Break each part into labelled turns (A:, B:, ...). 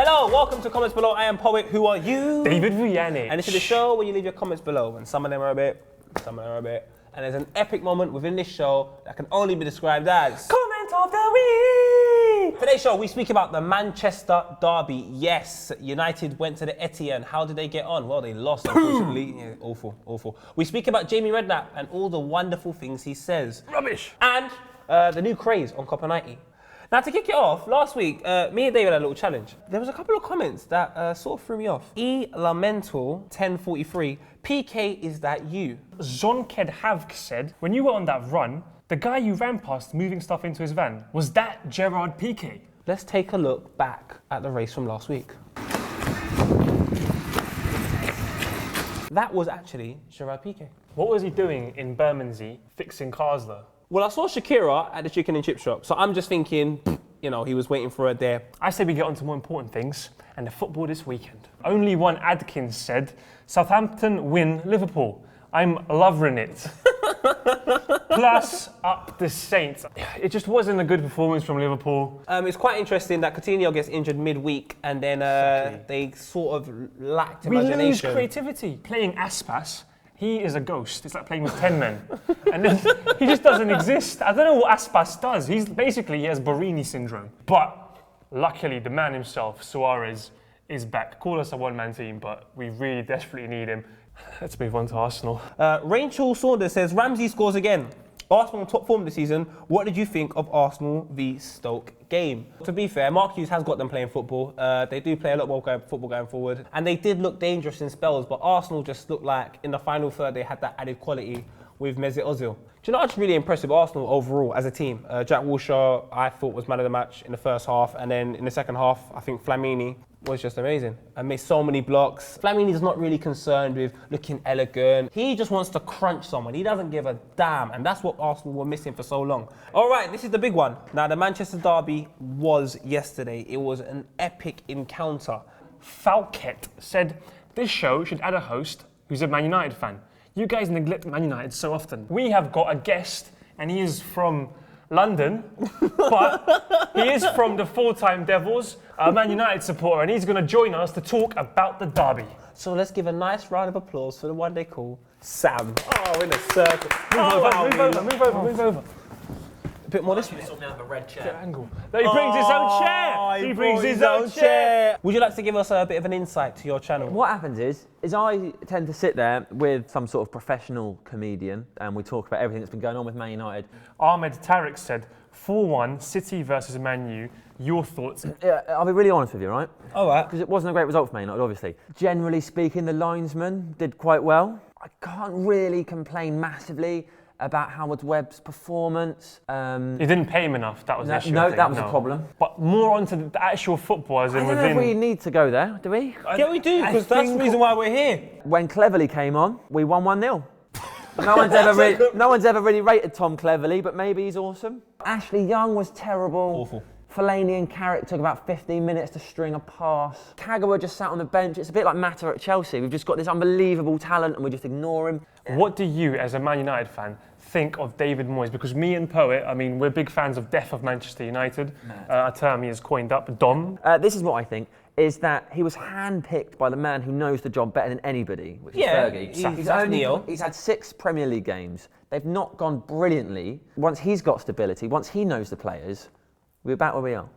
A: Hello, welcome to Comments Below. I am Poet. Who are you?
B: David Vianney.
A: And this is the show where you leave your comments below, and some of them are a bit, some of them are a bit. And there's an epic moment within this show that can only be described as
B: Comment of the Week!
A: Today's show, we speak about the Manchester derby. Yes, United went to the Etihad. How did they get on? Well, they lost, unfortunately. Yeah, awful. We speak about Jamie Redknapp and all the wonderful things he says.
B: Rubbish.
A: And the new craze on Copa 90. Now, to kick it off, last week, me and David had a little challenge. There was a couple of comments that sort of threw me off. Lamental 1043, PK, is that you?
B: Zonked Havk said, when you were on that run, the guy you ran past moving stuff into his van, was that Gerard Piqué?
A: Let's take a look back at the race from last week. That was actually Gerard Piqué.
B: What was he doing in Bermondsey fixing cars though?
A: Well, I saw Shakira at the chicken and chip shop, so I'm just thinking, you know, he was waiting for her there.
B: I say we get on to more important things, and the football this weekend. Only one Adkins said, Southampton win Liverpool. I'm loving it. Plus, up the Saints. It just wasn't a good performance from Liverpool.
A: It's quite interesting that Coutinho gets injured midweek, and then they sort of lacked imagination.
B: We lose creativity. Playing Aspas, he is a ghost. It's like playing with 10 men. And then he just doesn't exist. I don't know what Aspas does. He has Borini syndrome. But luckily, the man himself, Suarez, is back. Call us a one-man team, but we really desperately need him. Let's move on to Arsenal.
A: Rachel Saunders says, Ramsey scores again. Arsenal top form this season. What did you think of Arsenal v Stoke game? To be fair, Mark Hughes has got them playing football. They do play a lot more football going forward. And they did look dangerous in spells, but Arsenal just looked like in the final third they had that added quality with Mesut Ozil. Do you know what's really impressive Arsenal overall as a team? Jack Wilshere, I thought, was man of the match in the first half. And then in the second half, I think Flamini was just amazing and made so many blocks. Flamini's not really concerned with looking elegant. He just wants to crunch someone. He doesn't give a damn, and that's what Arsenal were missing for so long. All right, this is the big one. Now, the Manchester derby was yesterday. It was an epic encounter.
B: Falket said, this show should add a host who's a Man United fan. You guys neglect Man United so often. We have got a guest, and he is from London, but he is from the full-time Devils, a Man United supporter, and he's going to join us to talk about the derby.
A: So let's give a nice round of applause for the one they call Sam. Oh, in a circle.
B: Move over.
A: A bit more this way.
C: Sort me out of a red chair.
B: Angle. He brings his own chair.
A: He brings his own chair. Would you like to give us a bit of an insight to your channel?
C: What happens is I tend to sit there with some sort of professional comedian and we talk about everything that's been going on with Man United.
B: Ahmed Tariq said, 4-1, City versus Man U. Your thoughts?
C: Yeah, I'll be really honest with you, right?
A: All right.
C: Because it wasn't a great result for Man United, obviously. Generally speaking, the linesman did quite well. I can't really complain massively about Howard Webb's performance.
B: You didn't pay him enough, that was the issue.
C: No, that was a problem.
B: But more onto the actual football as in
C: I don't know if we need to go there, do we?
A: Yeah, we do, because that's the reason why we're here.
C: When Cleverley came on, we won 1-0. No one's ever really rated Tom Cleverley, but maybe he's awesome. Ashley Young was terrible.
A: Awful.
C: Fellaini and Carrick took about 15 minutes to string a pass. Kagawa just sat on the bench. It's a bit like Mata at Chelsea. We've just got this unbelievable talent and we just ignore him.
B: What do you, as a Man United fan, think of David Moyes? Because me and Poet, I mean, we're big fans of Death of Manchester United, a term he has coined up, Dom.
C: This is what I think, is that he was handpicked by the man who knows the job better than anybody, which is Fergie. He's had 6 Premier League games. They've not gone brilliantly. Once he's got stability, once he knows the players, we're back where we are.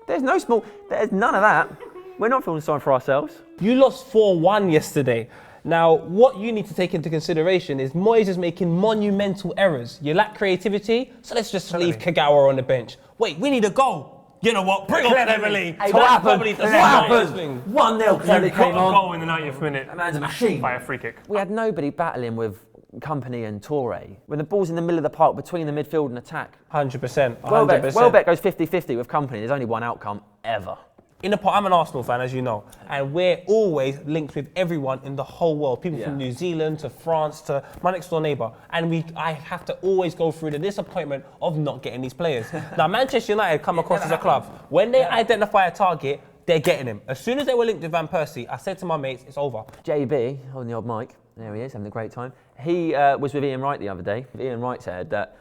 C: There's none of that. We're not feeling sorry for ourselves.
A: You lost 4-1 yesterday. Now, what you need to take into consideration is Moyes is making monumental errors. You lack creativity, so let's just leave Kagawa on the bench. Wait, we need a goal. You know what? Bring on Cleverley.
C: Hey, what happened? 1-0, Cleverley came on.
B: Goal in the 90th minute.
C: That man's a machine.
B: By a free kick.
C: We had nobody battling with Company and Toure. When the ball's in the middle of the park between the midfield and attack.
A: 100%.
C: Welbeck goes 50-50 with Company. There's only one outcome ever.
A: In the pot, I'm an Arsenal fan, as you know, and we're always linked with everyone in the whole world. People from New Zealand to France to my next door neighbour. And I have to always go through the disappointment of not getting these players. Now, Manchester United come across as a club. When they identify a target, they're getting him. As soon as they were linked with Van Persie, I said to my mates, it's over.
C: JB, on the old mic, there he is, having a great time. He was with Ian Wright the other day. Ian Wright said that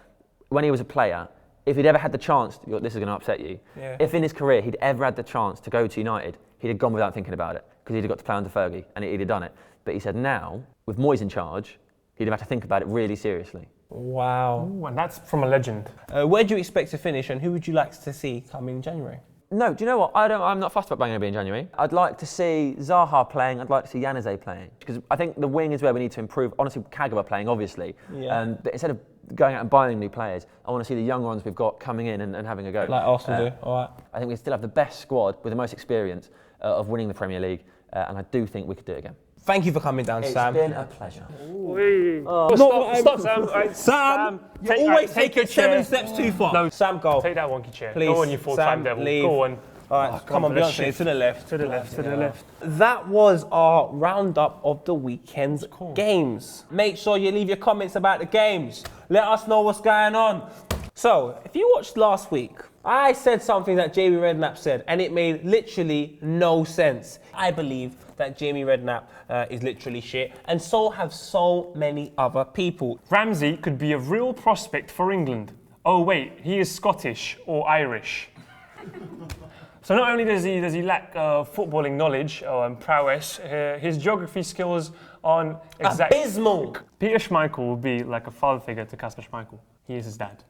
C: when he was a player, if he'd ever had the chance, this is going to upset you, if in his career he'd ever had the chance to go to United, he'd have gone without thinking about it, because he'd have got to play under Fergie, and he'd have done it. But he said now, with Moyes in charge, he'd have had to think about it really seriously.
A: Wow.
B: Ooh, and that's from a legend.
A: Where do you expect to finish, and who would you like to see come in January?
C: No, do you know what? I'm not fussed about Bangor being in January. I'd like to see Zaha playing. I'd like to see Januzaj playing. Because I think the wing is where we need to improve. Honestly, Kagawa playing, obviously.
A: Yeah.
C: But instead of going out and buying new players, I want to see the young ones we've got coming in and having a go.
A: Like Arsenal do. All right.
C: I think we still have the best squad with the most experience of winning the Premier League. And I do think we could do it again.
A: Thank you for coming down, Sam.
C: It's been a pleasure.
B: Stop, Sam. Right.
A: Sam, you always take it 7 steps too far.
B: No,
A: Sam, go.
B: Take that wonky chair.
A: Please.
B: Go on, you full-time
A: Sam,
B: devil.
A: leave.
B: Go on.
A: All right, come on,
B: let's
A: Beyonce,
B: shift.
A: to the left.
B: To the left, to the left.
A: That was our roundup of the weekend's games. Make sure you leave your comments about the games. Let us know what's going on. So, if you watched last week, I said something that Jamie Redknapp said, and it made literally no sense. I believe that Jamie Redknapp is literally shit, and so have so many other people.
B: Ramsey could be a real prospect for England. Oh wait, he is Scottish or Irish. So not only does he lack footballing knowledge and prowess, his geography skills aren't exact.
A: Abysmal.
B: Peter Schmeichel would be like a father figure to Kasper Schmeichel. He is his dad.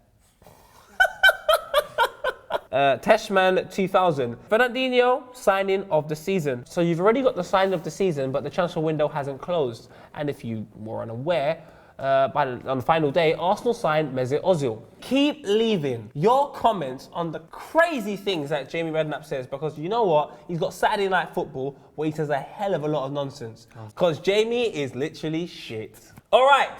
A: Teshman 2000. Fernandinho, signing of the season. So you've already got the signing of the season, but the transfer window hasn't closed. And if you were unaware, on the final day, Arsenal signed Mesut Ozil. Keep leaving your comments on the crazy things that Jamie Redknapp says, because you know what? He's got Saturday Night Football where he says a hell of a lot of nonsense. Because Jamie is literally shit. All right.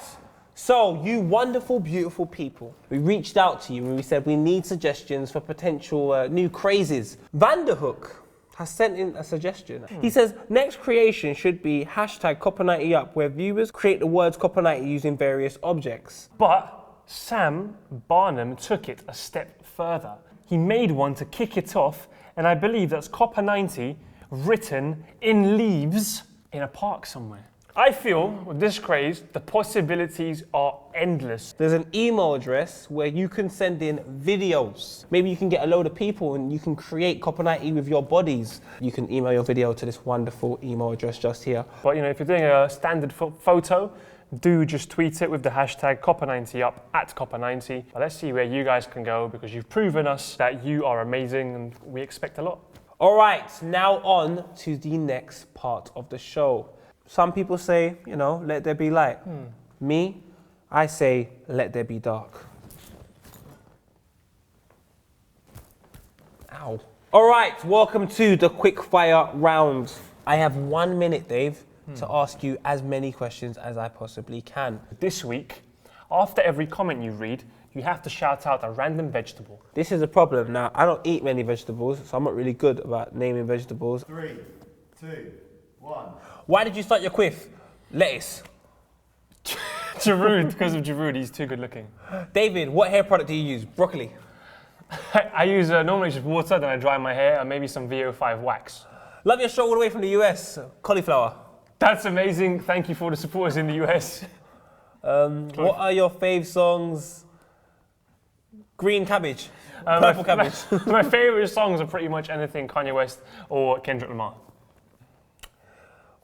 A: So, you wonderful, beautiful people, we reached out to you and we said we need suggestions for potential new crazes. Vanderhook has sent in a suggestion. He says, next creation should be hashtag Copper90up, where viewers create the words Copper90 using various objects.
B: But Sam Barnum took it a step further. He made one to kick it off, and I believe that's Copper90 written in leaves in a park somewhere. I feel with this craze, the possibilities are endless.
A: There's an email address where you can send in videos. Maybe you can get a load of people and you can create Copper90 with your bodies. You can email your video to this wonderful email address just here.
B: But you know, if you're doing a standard photo, do just tweet it with the hashtag Copper90up at Copper90. But let's see where you guys can go, because you've proven us that you are amazing and we expect a lot.
A: All right, now on to the next part of the show. Some people say, you know, let there be light. Me, I say, let there be dark. Ow. All right, welcome to the quick fire round. I have 1 minute, Dave, to ask you as many questions as I possibly can.
B: This week, after every comment you read, you have to shout out a random vegetable.
A: This is a problem. Now, I don't eat many vegetables, so I'm not really good about naming vegetables.
D: 3, 2, 1.
A: Why did you start your quiff? Lettuce.
B: Giroud, because of Giroud, he's too good looking.
A: David, what hair product do you use? Broccoli.
B: I use normally just water, then I dry my hair, and maybe some VO5 wax.
A: Love your show all the way from the US. Cauliflower.
B: That's amazing. Thank you for the supporters in the US.
A: What are your fave songs? Green cabbage. Purple cabbage.
B: My favourite songs are pretty much anything Kanye West or Kendrick Lamar.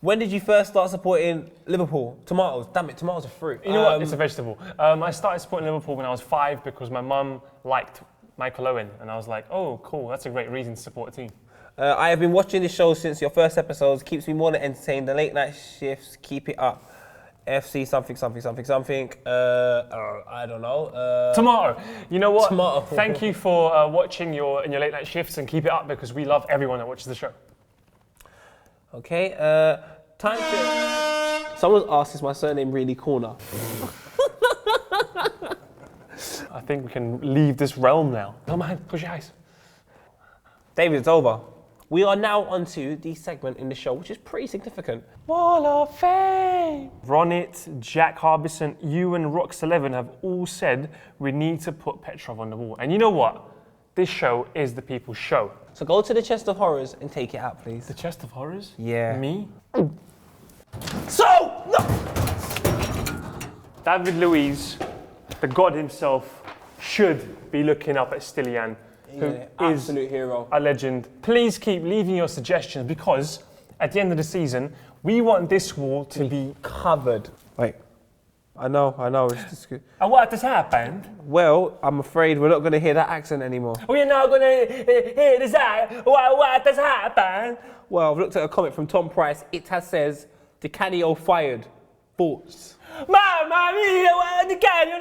A: When did you first start supporting Liverpool? Tomatoes. Damn it, tomatoes are fruit.
B: You know what? It's a vegetable. I started supporting Liverpool when I was 5 because my mum liked Michael Owen, and I was like, oh, cool, that's a great reason to support a team.
A: I have been watching this show since your first episodes. Keeps me more than entertained. The late night shifts, keep it up. FC something, something, something, something. I don't know.
B: Tomato. You know what?
A: Tomato.
B: Thank you for watching in your late night shifts, and keep it up, because we love everyone that watches the show.
A: Okay, time to... Someone's asked, is my surname really corner?
B: I think we can leave this realm now. Come on, push your eyes.
A: David, it's over. We are now onto the segment in the show, which is pretty significant. Wall of Fame!
B: Ronit, Jack Harbison, you and Rox11 have all said we need to put Petrov on the wall. And you know what? This show is the people's show.
A: So go to the chest of horrors and take it out, please.
B: The chest of horrors?
A: Yeah.
B: Me?
A: So, no!
B: David Luiz, the god himself, should be looking up at Stilian, who is
A: absolute hero.
B: a legend. Please keep leaving your suggestions because at the end of the season, we want this wall to be
A: Covered. Wait. I know. It's just good.
B: And what has happened?
A: Well, I'm afraid we're not going to hear that accent anymore.
B: We're not going to hear this. What has happened?
A: Well, I've looked at a comment from Tom Price. It has says, the Canio fired. Thoughts?
B: Mamma mia, the Canio,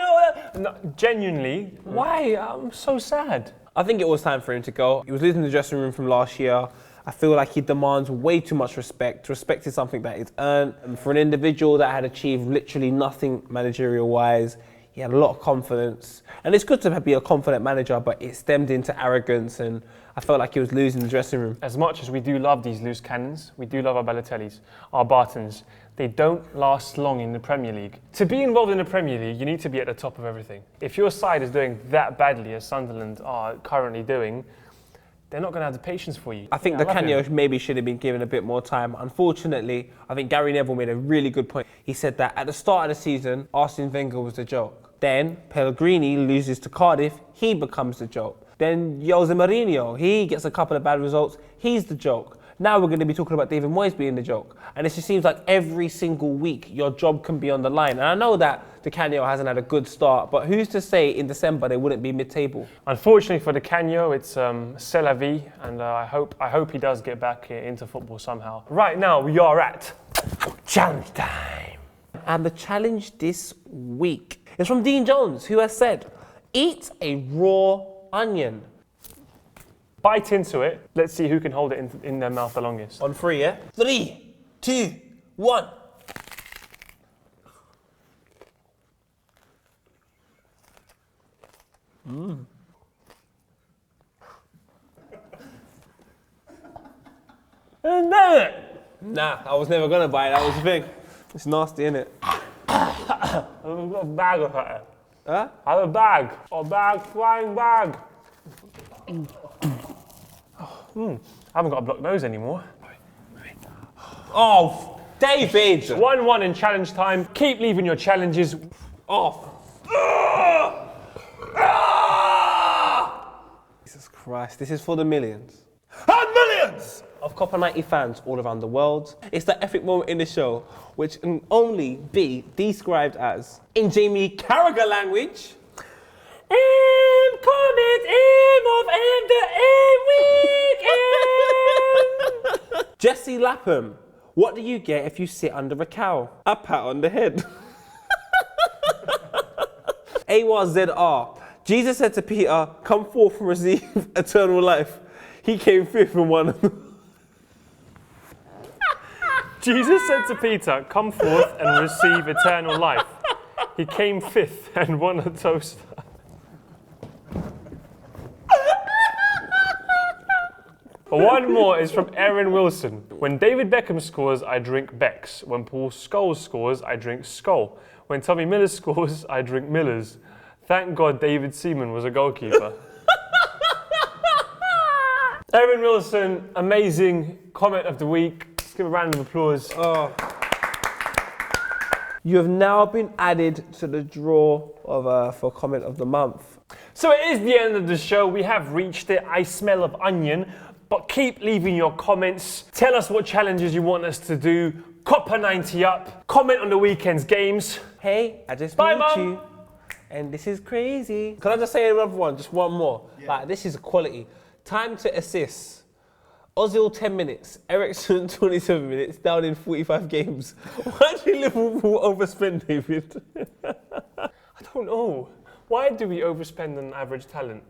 B: no, genuinely, why? I'm so sad.
A: I think it was time for him to go. He was losing the dressing room from last year. I feel like he demands way too much respect. Respect is something that is earned. And for an individual that had achieved literally nothing managerial-wise, he had a lot of confidence. And it's good to be a confident manager, but it stemmed into arrogance, and I felt like he was losing the dressing room.
B: As much as we do love these loose cannons, we do love our Balotellis, our Bartons, they don't last long in the Premier League. To be involved in the Premier League, you need to be at the top of everything. If your side is doing that badly as Sunderland are currently doing, they're not going to have the patience for you.
A: I think the Canio maybe should have been given a bit more time. Unfortunately, I think Gary Neville made a really good point. He said that at the start of the season, Arsene Wenger was the joke. Then Pellegrini loses to Cardiff, he becomes the joke. Then Jose Mourinho, he gets a couple of bad results, he's the joke. Now we're going to be talking about David Moyes being the joke. And it just seems like every single week your job can be on the line. And I know that the Canio hasn't had a good start, but who's to say in December they wouldn't be mid-table?
B: Unfortunately for the Canio, it's c'est la vie, and I hope he does get back into football somehow. Right now we are at challenge time.
A: And the challenge this week is from Dean Jones, who has said, eat a raw onion.
B: Bite into it. Let's see who can hold it in their mouth the longest.
A: On 3, yeah? 3, 2, 1. Nah, I was never gonna buy it. That was the thing. It's nasty, innit?
B: I've got a bag of it.
A: Huh?
B: I have a bag. Flying bag. I haven't got a blocked nose anymore.
A: Oh, David!
B: 1-1 in challenge time. Keep leaving your challenges
A: Off. Jesus Christ, this is for the millions. And millions! Of Copper 90 fans all around the world. It's that epic moment in the show which can only be described as, in Jamie Carragher language, M comment M of M the M weekend. Jesse Lapham, what do you get if you sit under a cow? A pat on the head. AYZR, Jesus said to Peter, come forth and receive eternal life. He came fifth and won.
B: Jesus said to Peter, come forth and receive eternal life. He came fifth and won a toaster. One more is from Aaron Wilson. When David Beckham scores, I drink Becks. When Paul Scholes scores, I drink Skull. When Tommy Miller scores, I drink Millers. Thank God David Seaman was a goalkeeper. Aaron Wilson, amazing comment of the week. Let's give a round of applause.
A: Oh. You have now been added to the draw of for comment of the month.
B: So it is the end of the show. We have reached it. I smell of onion. But keep leaving your comments. Tell us what challenges you want us to do. Copper 90 up. Comment on the weekend's games.
A: Hey, I just
B: Bye,
A: met
B: Mum.
A: you. And this is crazy. Can I just say another one? Just one more.
D: Yeah.
A: Like, this is quality. Time to assist. Ozil 10 minutes. Ericsson 27 minutes. Down in 45 games. Why do Liverpool overspend, David?
B: I don't know. Why do we overspend on average talent?